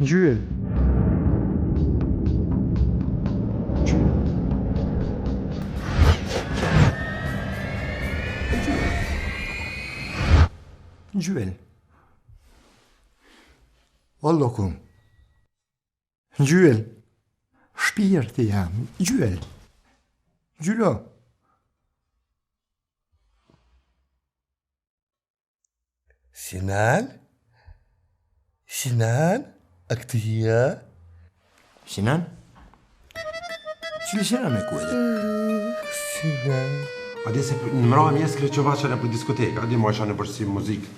Gjyë. Gjyël. Wallokum. Gjyël. Shpirti jam. Gjyël. Gjylo. Sinan? Sinan? Aktia? Sinan? Cili Sinan me kuede? Sinan? Ade se në mërë mjesë kërë që vaqën e për diskotekë, ade ma isha në përsi muzikë.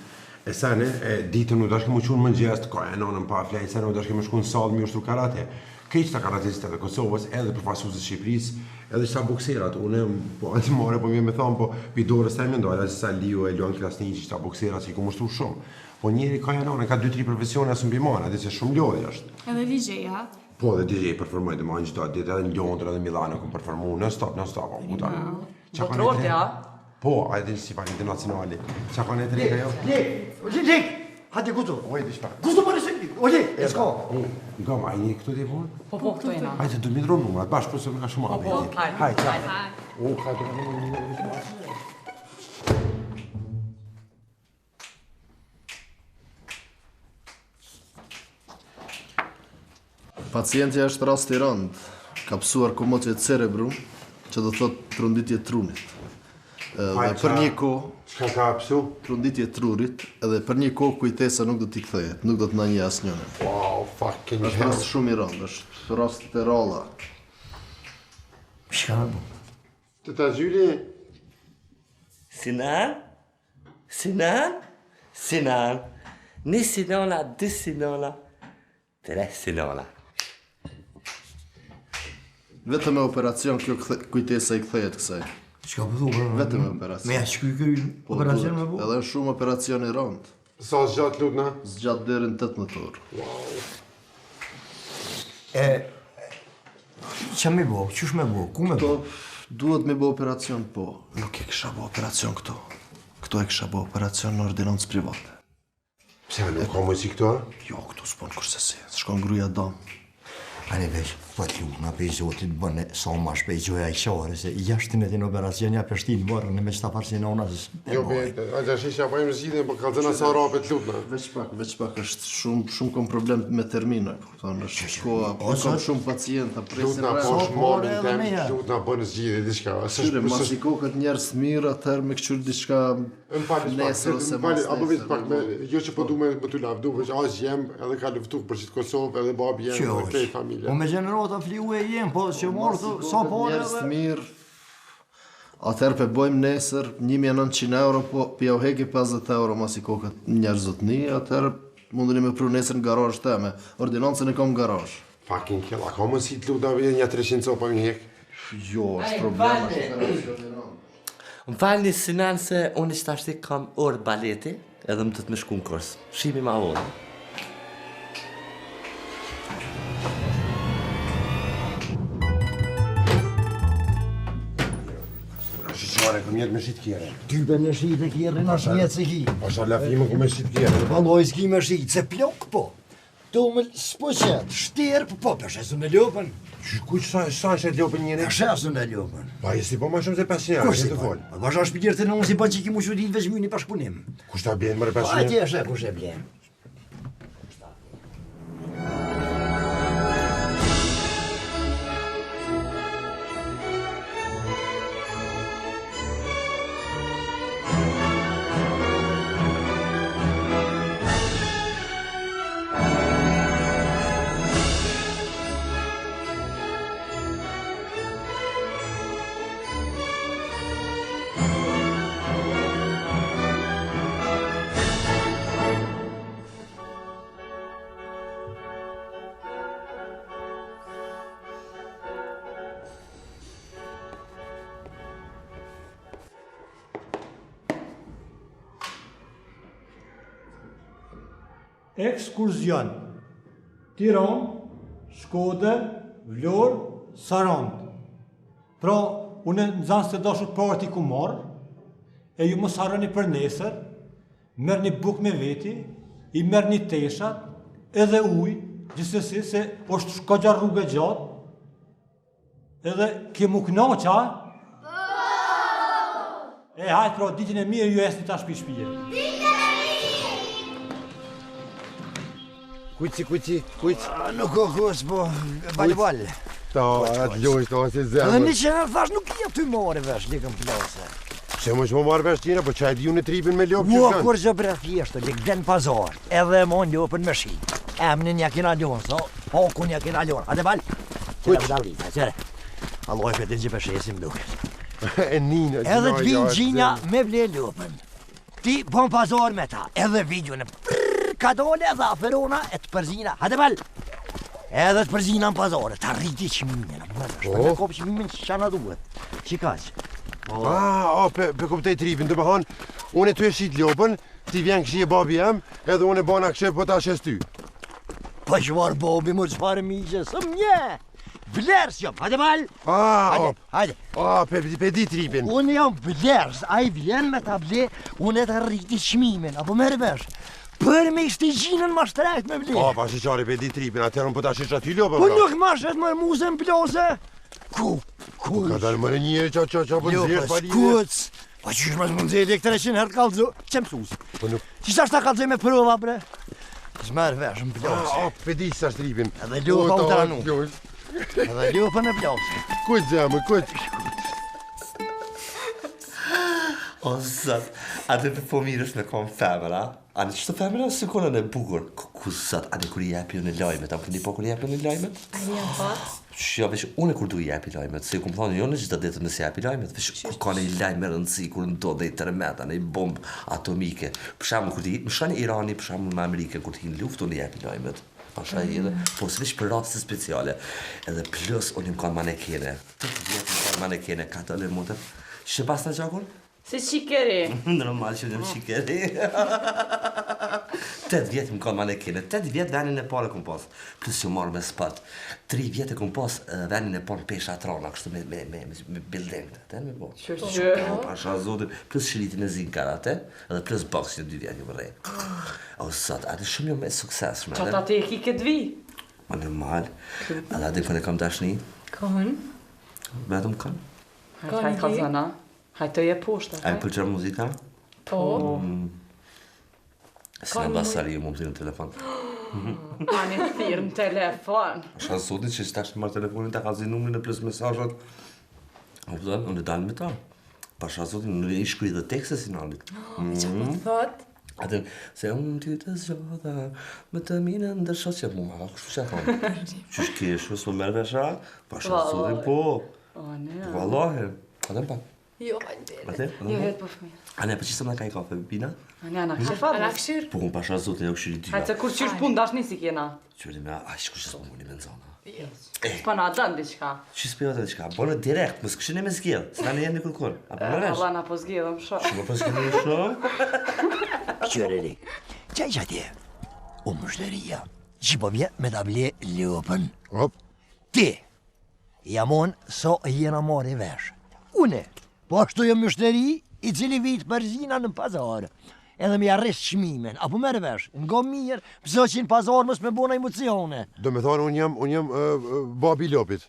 E sene, ditën u dashke më qunë më gjest, ka e nonën pa flejnë, sene u dashke më shku në salë mi ushtu karate. Keq të karatistët e Kosovës, edhe përfaqësuesët Shqipërisë, edhe qëta bokserat, une, po, antimare, po mje me thonë, po, pidorës të e mendojnë, që sa Liu e Luan Krasniqi, qëta bokserat që i ku mështu shumë. Po njeri ka e nonën, ka 2-3 profesione asë mbimane, ade se shumë lodhi është. Edhe DJ-a? Po, edhe DJ performoj dhe ma në gjitha ditë, edhe në Londra dhe Milano kom performu, në stop, po, puta. Botrorti, a? Po, a e din si pak internacionali. Qa ka në të rika jo? Lek! Hadi gutu! Oj, di shpa. Gutu më nëse! Oje, e s'ka! Nga ma, e një këtu t'i vonë? Po, këtu jena. Hajde, du midro numrat, bashkë për se me ka shumë Po, hajde. Hajde, hajde. O, hajde. Pacienti është rast i rëndë, ka pësuar komotje cerebru, që do thot tronditje trunit. Dhe për një kohë, Çka ka pësu? tronditje trurit, edhe për një kohë kujtesa nuk do t'i kthehet, nuk do të na një asnjëne. Wow, fucking Është hell. rast shumë i rëndë, është rast të ralla. Shka me bu? Të ta zyri? Sinan? Sinan? Sinan? Një Sinana, 2 Sinana, 3 Sinana. Vetëm me operacion kjo kujtesa i kthehet kësaj. Shka pëthu, bërë? Vetëm me operacion. Me jashtë kry operacion me bu? Edhe është shumë operacion i rëndë. Sa zgjatë lutna? Zgjat deri në 18 orë. Qa me bu? Qysh me bu? Ku me bu? Duhet me bë operacion, po. Nuk e kisha bë operacion këtu. Këtu e kisha bë operacion në ordinancë private. Pse nuk ka mujë si këtu, a? Jo, këtu s'pon kurse si. Shkon gruja dam. Ale veç, po t'luna pe i zotit bëne sa ma shpejgjoja i qare, se jashtë në t'in operacion ja përshtin bërën me qëta farë si në ona se Jo, bete, a gja shisha pa im zhidin, po ka zëna sa rapet lutna. Veç pak, është shumë kom problem me termina. Kupton, është shkoa, kam shumë pacienta, presin Lutna rrë. po shmonin edhe tem, me ja. lutna bënë zgjidhe, diçka. Qyre, mas i kokët njerës mirë, atëherë me këqyrë diçka nesër ose mas apo vetë pak me, nesër. jo që po du me të lavdu, veç as jem edhe ka luftu për qitë Kosovë, edhe babi jem, edhe kej familje. Po me gjenerata fliu e jem, po që morë të sa pare Njerës dhe... mirë, atëherë pe bojmë nesër 1900 euro, po pja u heki 50 euro mas i kokët njerës zotni, atëherë mundeni me pru nesër në garaj teme. Ordinancën e kam në garaj. Fucking hell, a ka më si të lutna vjen një 300 copa një hek? Jo, është problem, është operacion i rëndë. Më falni Sinan se unë ishtë ashtik kam orë baleti, edhe më të të me shku në kurs. Shimi ma orë. Shqare, këm jetë me shqit kjere. Type në shqit e kjerë në shmjetë se ki. Pasha lafime ku me shqit kjere. Valoj s'ki me shqit, se plok po. Do me s'po qetë, shterë po përshesu me lopën. Kuq sa është e lopën njëre? Përshesu me lopën. Pa, jesi po ma shumë se 500 euro, Kush si të po? folë. Vasha shpikirë të në unë si pa që ki mu shutit veç myni pashpunim. Kush ta bjenë mërë Pa 500 atje është e kush e blenë. ekskurzion. Tiranë, Shkodër, Vlorë, Sarandë. Pra, unë nëzanë se dashur parti ku marrë, e ju mos harroni për nesër, merr një buk me veti, i merr një teshat, edhe ujë, gjithsesi se është shkogja rrugë gjatë, edhe kemu kënaqë, a? E hajtë pra, ditën e mirë ju esni tash pi shpije. Kuqi. Nuk o kus, po, bal. Ta, atë lojsh, ta, si zemë. Edhe një që në thash nuk i ty more vesh, likën plase. Se më që më marrë vesh tjene, po që e di unë tripin me lopë që Mua kanë. kur që bre thjeshtë, lik den pazar, edhe mon lopën me shi. Emnin ja kina ljonë, so, pokun ja kina ljonë. Ate bal? Kuq? Qere. Allah e petin që përshesim duket. E ninë, Edhe të vinë gjinja me ble lopën. Ti bon pazar me ta, edhe video në ka dole edhe aferona e të përzina. Hajde bal! Edhe të përzina në pazare, ta rriti qmimin. Shpër në kopë qmimin që qana duhet. Qikaq. Pe kuptej tripin, të bëhan, unë e ty e shqit lopën, ti vjen këshie babi jem, edhe unë e bana këshie po ta shes ty. Pa qëvar babi më qëfare miqe, së mje! Vlerës jam, hajde bal! Hajde. Pe di tripin. Unë jam vlerës, a i vjen me ta ble, unë e ta rriti qmimin, apo merë vesh. Për me ishte gjinën ma shtrejt me ble. Pa shqari pe di tripin, atër unë po ta shesh aty lopën. Po nuk ma shet më muze në plose. Ku? Ka dalë më në njëri qa po nëzirë pa lidhe. Kuc. Pa qysh më të nëzirë, 300 herë kalzo. Qem sus? Po nuk. Qishta shta kalzoj me prova, bre? Zmerë vesh në plose. Pe di sa shtripin. Edhe lupa u tranu. Edhe lupa në plose. Kuq zemë, kuq. O, zat, atë për po mirësh me kom femra, anë qështë femra së konën e bukur. Ku zat, anë kur i jepi në lajmet, anë këndi po kur i jepi në lajmet? A një pat? Shjo, vesh, unë kur du i jepi lajmet, se ju kumë thonë, jo në gjithë ditë nësi jepi lajmet, vesh, ku ka në i lajme rëndësi, kur në do dhe i tërmeta, në i bombë atomike. Për shamë, kur ti, më shani Irani, për shamë në Amerike, kur ti në luftë, unë i jepi lajmet. Pasha i edhe, po së vish për rastës speciale, edhe plus unë im kanë manekene. Të vjetë im kanë manekene, ka të lërë mutër. Shë pas në gjakon? Si qikeri. Normal që njëm qikeri. 8 vjetë më kanë manekene, 8 vjetë venin e parë e kom pas, plus që marrë me spat. 3 vjetë e kom pas venin e parë pesha trana, kështu me building, te me po. Që. Pasha zotin, plus shilitin e zinë karate, edhe plus box që 2 vjetë një vërrej. O, sot, atë shumë jo me sukses, me. Qatë atë e ki këtë vi? Ma normal, edhe adin kënë e kam dashni. Kohën? Vetëm kanë. Hajtë ka zëna. Hajtë të je poshtë. A i pëlqer muzika? Po. Si në basari ju më në telefon. A një thirë në telefon. Shka sotin që që tash në marrë telefonin të ka zi numrin e plus mesajat. A pëtën, unë e dalë me ta. Pa shka sotin, unë e i shkri dhe tekste si nalit. Që po thot? Atën, se unë ty të zgjodha, me të mine ndërshot që mu ma, kështu që e thonë. Që shkeshu, s'po merë vesha, pa shka sotin po. O, ne. Vallahi, atën pa. Jo, hajtë. Ate? Jo, vetë po fëmira. A ne, për që së më ka i kafe, bina? A ne, ana kështë fatë? Ana këshirë? Po, unë pasha zote, jo këshiri dyja. Hajtë se kur qysh pun dash nisi kjena. Qërdi me, a, shku që së më muni me nëzona. S'pa na dënë diqka. Që s'pjo të diqka, bonë direkt, më s'këshin e me zgjellë, s'na në jenë një kërkur. A për më resh? Allah na po zgjidhëm shumë. Që më për s'këshin e shumë? Qëre rik, qaj që atje? U mështëria, që po vje me ta ble lopën. Hop. Ti, jamon so jena mori vesh. Une, po ashtu jo mështëri i cili vit përzina në pazarë. Edhe me arres shmimen, apo merë vesh, nga mirë, pëso që në pazarë mës me bona emocione. Do me thonë, unë jam babi lopit.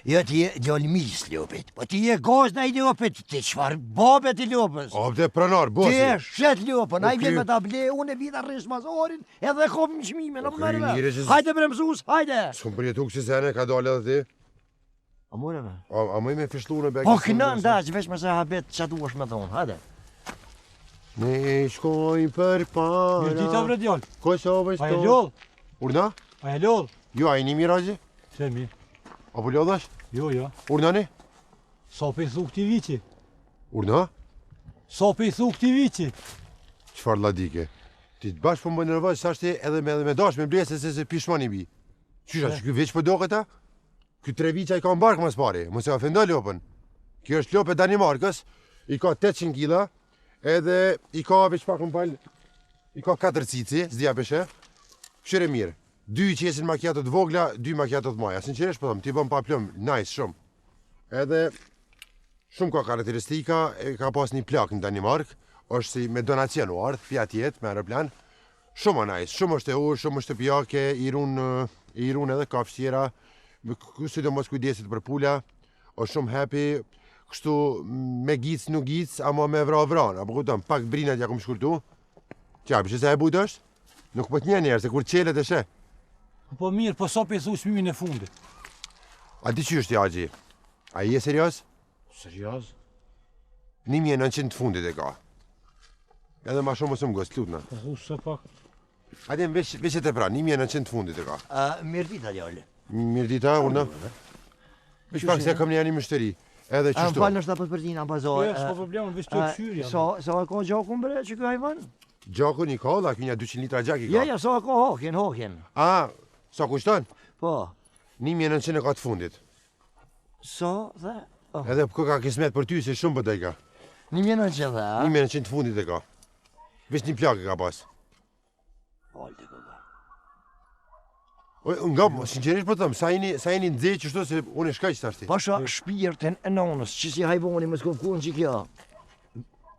Jo ti je gjallëmis lopit, po ti je gazna i lopit, ti qfar babet i lopës. O, dhe pranar, bosi. Ti je shet lopën, a i vjen ky- me ta ble, unë e vita arres pazarin, edhe kopim shmimen, apo merë ky njëri vesh. që- Hajde bre mësus, hajde. S'kom përjetu kësi sene, ka dalë edhe ti. A more me? A më i me fishtu në bekë. Po këna ndash, veç me se habet që du është me thonë, hajde. Ne shkojmë për para. Mirë dita bre djallë. Kosovë A e loll? Urna? A e loll? Jo, a i një mirazi? Se mi. Apo lodhash? Jo, jo. Urna ne? Sa pe i thu këti vici? Urna? Sa pe i thu këti vici? Qfar ladike? Ti të bashkë po më nervoj, sa shti edhe me dash me blese se pishman i bi. Qysha, që kjo veç për do këta? Kjo 3 vica i ka mbark mas pari, më se ofenda lopën. Kjo është lopë e Danimarkës, i ka 800 kila, edhe i ka veç pak më pal I ka 4 cici, s'dija peshe. Këshire mirë. 2 qesin macchiato të vogla, 2 macchiato të maja. Sinqerisht po them, ti bën pa plum, nice shumë. Edhe shumë ka karakteristika, e ka pas një plak në Danimark, është si me donacion u ardh, pja tjetë, me aeroplan. Shumë nice, shumë është e u, shumë është e pjake, i run edhe kafsh tjera, sidomos kujdesit për pula, është shumë happy, kështu me gic nuk gic, ama me vran, apo kupton, pak brinat ja kom shkurtu. Qa, pëse sa e bujt është? Nuk po t'nje njerë, se kur qelet e she. Po mirë, po sa për thu çmimin e fundit? A di që është Agji? A i e serios? Serios? 1900 të fundit e ka. Edhe ma shumë mësë më gësë, lutna. Po thu se pak. Adem, veç e të pra, 1900 të fundit e ka. Mirë dita, djallë. Mirë dita, urna. Veç pak se kam një një mështëri. Edhe qështu. Falë nështë të përzina, pazoj. S'ka problem, veç të këshyrja. Sa e ka gjakun bre që kjo hajvan? Gjakun i ka, da kënja 200 litra gjak i ka. Ja, sa e ka hokin. A, sa kushton? Po. 1900 e ka të fundit. Sa dhe? Edhe kë ka kismet për ty se shumë bëdaj ka. 1900 dhe, a? 1900 të fundit e ka. Veç një plak e ka pas. Falë të këka. Nga, sinqerisht po thëmë, sa jeni nëzej qështu se unë e shkaj që tashti. Pasha shpirtin e nonës, që si hajvoni më s'kufkun që kjo.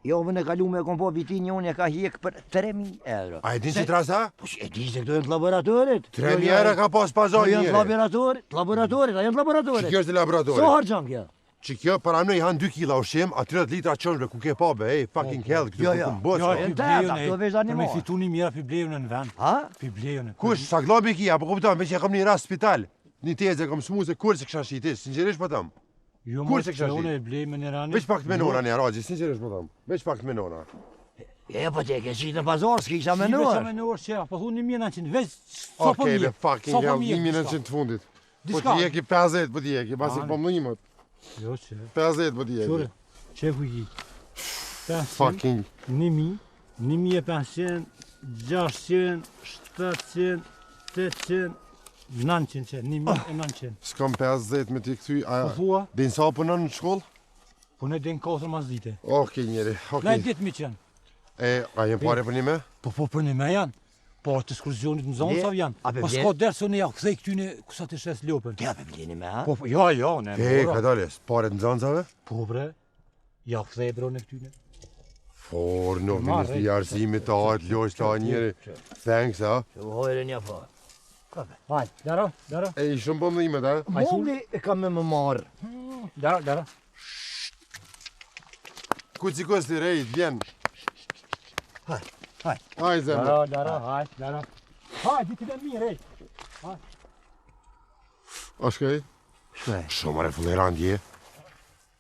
Javën e kalume e kom po vitin unë e ka hjek për 3.000 euro. A e din që trasa? Po që e di se këto jenë të laboratorit. 3.000 euro ka pas pazar Këto jenë të njëre. laboratorit, a jenë të laboratorit. Që kjo është e So laboratorit. harxhan kjo? Që kjo para mnë i hanë 2 kila ushqim, a 30 litra qënshme ku ke pabe, fucking hell, këtu ku më bësë. e në teta, këto veç Për me animal. fitu një mira për blejën në vend. Ha? Për blejën. Kush, sa glabi kia, po kupton, veç e kam një rast spital. Një teze, kam smu se kur se kësha shitis, sinqerisht po thëmë. Jo Kur më se kisha unë e blejë me një rani. Veç pak të menona një Raxhi, sinqerisht po thëmë. Veç pak të menona. E, po te ke qitë në pazar, s'kisha Sa menuar. menuar që, po thu 1900, veç sa po Okej, mirë. be fucking hell, 1900 të fundit. Po Diska. t'i jeki 50, po t'i jeki, pasi po më imët. Jo që. 50 po t'i Qore, jeki. që ku i? 500, Fucking 1000, 1500, 600, 700, 800, 900 që, 1900. s'kam 50 me t'i këthy. Po thua, Din sa punon në shkollë? po ne den 4 mas dite. Okej njeri, Na okej. e ditë mi qenë. A jem pare për një me? Po për një me janë. Po të ekskursionit në zonë Le, sa janë. a pe Po vjen? s'ka derë se ne ja këthej këtyne kësa të shes lopën. Kja pe blini me, ha? Po, jo, ne Ka dalës, pare të nxancave? Po bre, ja këthej bro në këtyne. For, nuk të Marrë, njështë i arsimit të artë, lojsh të njeri. Thanks, ha? Që hojre një fa. Hajt, dara, E i shumë bëmë dhimet, ha? Molli e kam me më marë. dara. Ku që kës të rejt, vjen. Haj. Haj, zemë. Dara. Hajt, ditë dhe mirë, ej. A shkaj? Shkaj. Shumë are fullerant je.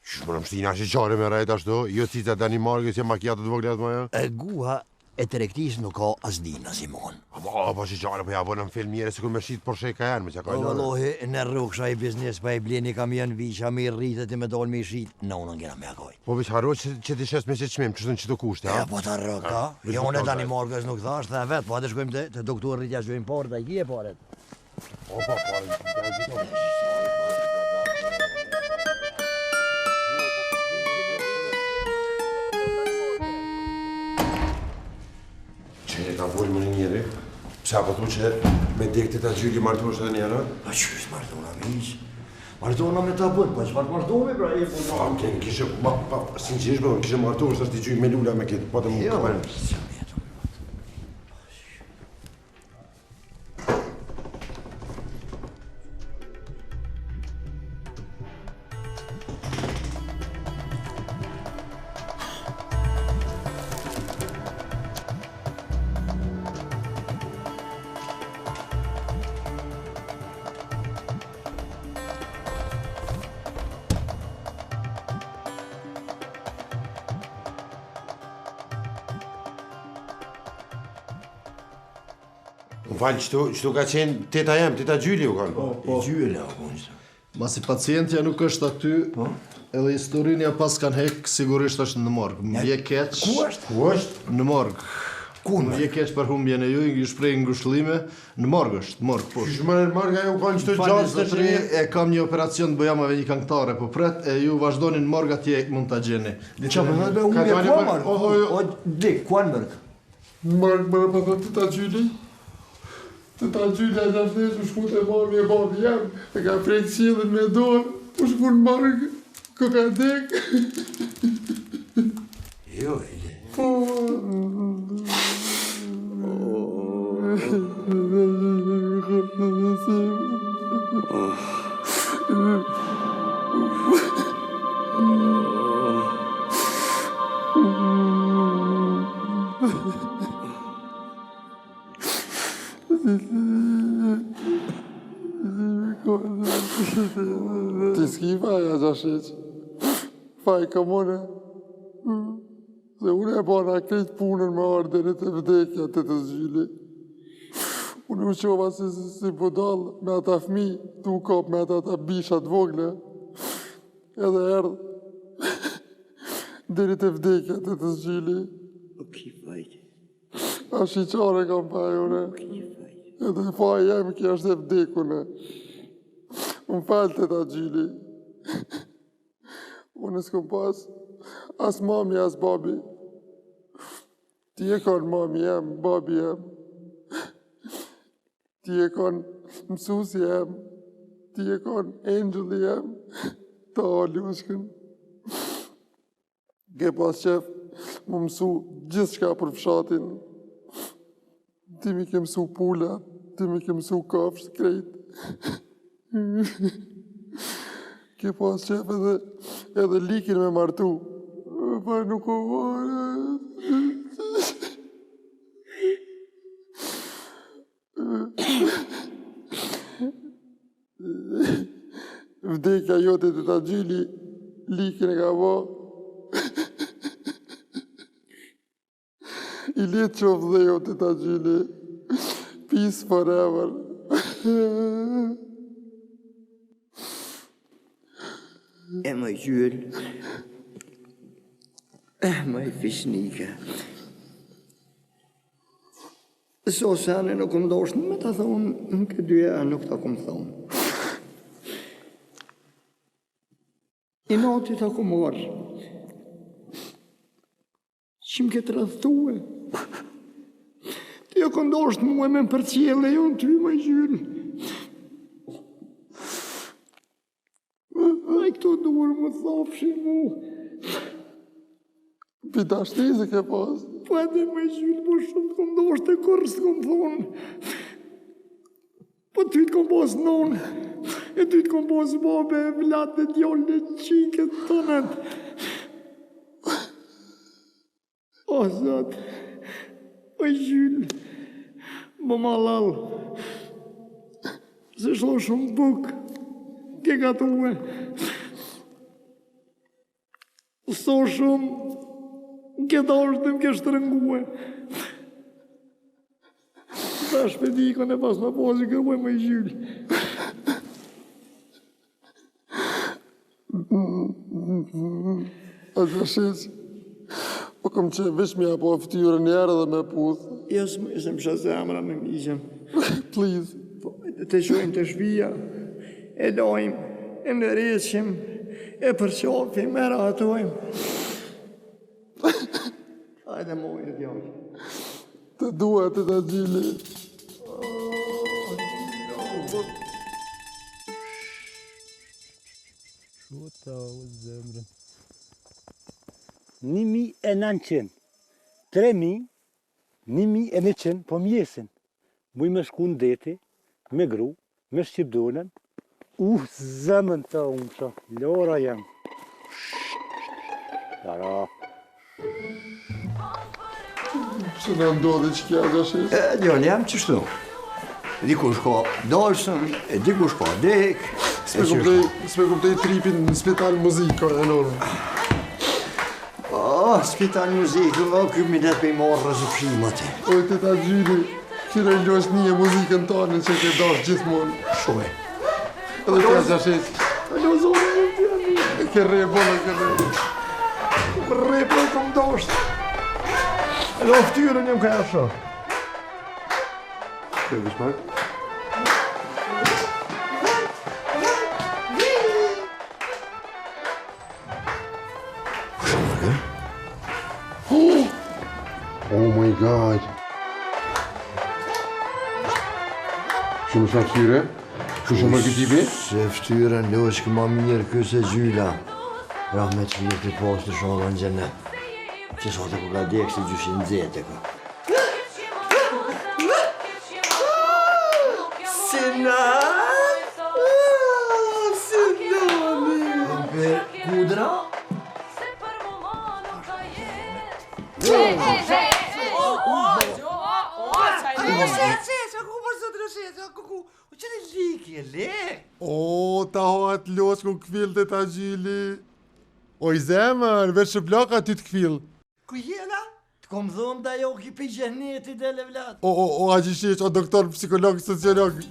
Shumë në mështina që qare me rejt ashtu, jo cica Danimarkës që makiatë të voglet ma ja. E guha e trektis nuk ka asdina, Simon. Po që qare, po ja bënë në film mjere, se kur me shqit Porsche Cayenne, me që ka Po lorë. vallohi në rrugë i biznes pa i bleni kamion viqa me i rritet i me dol me i shqit, në unë ngjera me akoj. Po veç haro që ti shes me që qmim, që të qëto kushte, E ha? po të rrugë, ka? Jo unë e Danimarkës nuk thash, dhe vetë, po atë shkojmë të doktorit ja shkojmë parë, dhe i kje paret. O, pa, Që e ka volë më një njeri? Psa po thu që me dektit ta gjyri martosh edhe njera? A që është martona miq? Martona me ta bën, po çfarë martoni pra e po. Pa, më keni kishe, sinqerisht më kishe martosh, është t'i gjyri me lula me këtë, po të më Jo, kamerë. Më falë, qëtu ka qenë teta jem, teta Gjyli u kanë. I gjyele apo unë. Masi pacientja nuk është aty, edhe historinja pas kanë hek, sigurisht është në morg. Më vje keq Ku është? Ku është? në morg. Ku Më vje keq për humbjen e ju, ju shprej ngushëllime, në morg është, morg po. Qysh më në marga ju kanë qëtu Falë gjatë të zotëri, e kam një operacion të bëjamave një këngëtare, po pret, e ju vazhdoni në morg atje mund ta gjeni. Qa më dhe Ka unë e dali po për- marë? o, O, dik, kuan mërk? Mërë më thot të ta gjyli. Të ta gjyli a gjafnesh u shku të mami e babi jam. E ka prejkë qilën me dorë. U shku në marrë kokadek. Jo, Ti s'ki faja gjasheq. Faj kamone. Se unë e bana krejt punën me ardhenit e vdekja të të zgjili. Unë u qova si budal me ata fmi, tu kap me ata bishat vogle. Edhe erdhë. Deri të vdekja të të zgjili. o ki fajt. A shiqare kam pajune. Edhe faj jem kja është e vdekune. Unë falë të ta gjili. Unë s'kom pas as mami, as babi. Ti e kanë mami jem, babi jem. Ti e kanë mësusi jem. Ti e kanë angeli jem. Ta alushkën. Ke pas qef më mësu gjithë shka për fshatin. Ti mi ke mësu pula, ti mi ke mësu kafsh, krejt. Ke pas qef edhe likin me martu. Pa nuk o vare. Vdekja jote të ta gjili, likin e ka va. I letë qofë dhe jote të ta gjili. Peace forever. E më gjyll. E më i fishnike. So sene nuk më doshtë me të thonë, në këtë dyja nuk të kom thonë. I nati të kom marë. Që më këtë rëthue. Ti o këndoshtë mua me më përcjelle, jo në ty më gjyllë. A i këto duar më thafshin mu. Pita shtezi ke pas. Po edhe më gjyllë, po shumë të këndoshtë e kërë së kom thonë. Po ty të kom pas nonë, e ty të kom pas babe, vlatë, djolle, qike, tonët. O, Zot, o gjyllë, më malal, se shlo shumë buk, ke gatume. So shumë, ke dashtë të më ke shtërëngue. Ta shpedikon e pas më posi kërmoj më gjyllë. A gjasheq, po kom që vesh mi apo ftyre njerë dhe me puthë. Jes më isëm shë zemra me mishëm. Please. Të shojmë të shpia, e lojmë, e ndërishim, e përqofim, e ratojmë. Hajde mojë, djallë. Të dua të ta gjili. Shuta o zemrën. 1900, 3000, 1100, po mjesin. Muj me shku në deti, me gru, me shqipdonen. Zemën të unë që, lora jam. Lara. Që në ndodhi që kja gjasheq? Djallë jam qështu. Dikush ka dalsën, dikush ka dek. S'me kuptej tripin në spital muzika e nërë. Spital muzikë, kjo mi letë pe i marrë rëzëfrimate. Oj, të ta gjyli, kire ljosh një muzikën tonë që ke dash gjithmonë. Shoj. Edhe kja gjasheq. Alo, zonë një tjani. Ke re, bona, ke re. Re, po e kom dashtë. Alo, ftyrën jem ka jasho. Ke vish pak? Oh my God. Shumë shaftyre? Shumë më këtipi? Se ftyrën loqë ma mirë këse gjyla. Rahmet mirë të posë të shumë në gjennet. Që sote ku ka dekë si gjyshin nëzete ka. Per kudra? O, ta hoat loç ku kvill të ta gjili. Oj zemër, veç që plaka ty të kvill. Ku jena? Të kom dhëmë da jo ki pe gjenetit e levlat. O, a gjisheq, o doktor, psikolog, sociolog.